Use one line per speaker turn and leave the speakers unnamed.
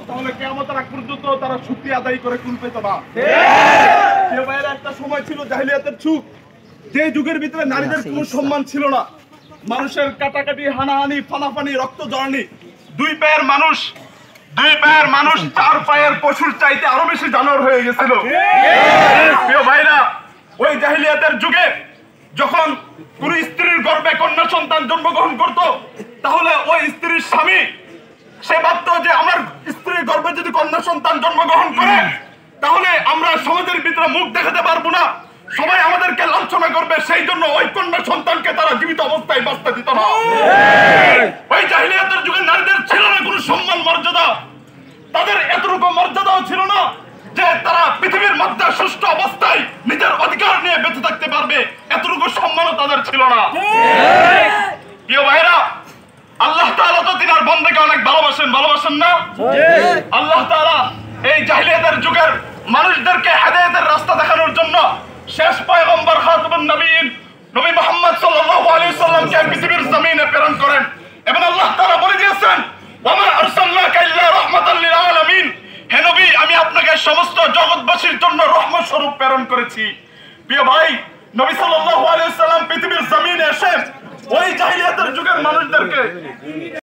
তাহলে কিয়ামতের আগ পর্যন্ত তারা শুকরিয়া আদায় করে কুল পেত না। প্রিয় ভাইরা, একটা সময় ছিল জাহিলিয়াতের যুগ, যে যুগের ভিতরে নারীদের কোনো সম্মান ছিল না। মানুষের কাটাকাটি, হানাহানি, ফানাফানি, রক্ত জড়ানি। দুই পায়ের মানুষ চার পায়ের পশুর চাইতে আরো বেশি জানোয়ার হয়ে গেছিল। প্রিয় ভাইরা, ওই জাহিলিয়াতের যুগে যখন কোন স্ত্রীর গর্ভে কন্যা সন্তান জন্মগ্রহণ করত, তাহলে ওই স্ত্রীর স্বামী সে ভাবত যে আমার স্ত্রীর গর্ভে যদি কন্যা সন্তান জন্মগ্রহণ করে, তাহলে আমরা সমাজের ভিতরে মুখ দেখাতে পারবো না, সবাই আমাদেরকে লাঞ্ছনা করবে। সেই জন্য ওই কন্যা সন্তানকে তারা জীবিত অবস্থায় বাঁচতে দিত না। ওই জাহিলিয়াতের যুগে নারীদের ছিল না কোনো সম্মান মর্যাদা। তাদের এতটুকু মর্যাদাও ছিল না যে তারা পৃথিবীর মধ্যে সুষ্ঠু অবস্থায় নিজের অধিকার নিয়ে বেঁচে থাকতে পারবে, এতটুকু সম্মানও তাদের ছিল না। প্রিয় ভাইরা, আল্লাহ তাআলা তো তিনার বান্দাকে অনেক ভালোবাসেন না? আল্লাহ তাআলা এই জাহিলিয়াতের যুগের মানুষদেরকে হেদায়েতের রাস্তা দেখানোর জন্য শেষ পয়গম্বর খাতামুন নবীন নবী মুহাম্মদ সাল্লাল্লাহু আলাইহি সাল্লামকে পৃথিবীর জমিনে প্রেরণ করেন। এবং আল্লাহ তাআলা বলে দিয়েছেন, ওয়া মা আরসালনাকা ইল্লা রাহমাতাল লিল আলামিন, হে নবী, আমি আপনাকে সমস্ত জগৎবাসীর জন্য রহমত স্বরূপ প্রেরণ করেছি। প্রিয় ভাই, নবী সাল্লাল্লাহু আলাইহি সাল্লাম পৃথিবীর জমিনে এসে ওই জাহিলিয়াতের যুগের মানুষদেরকে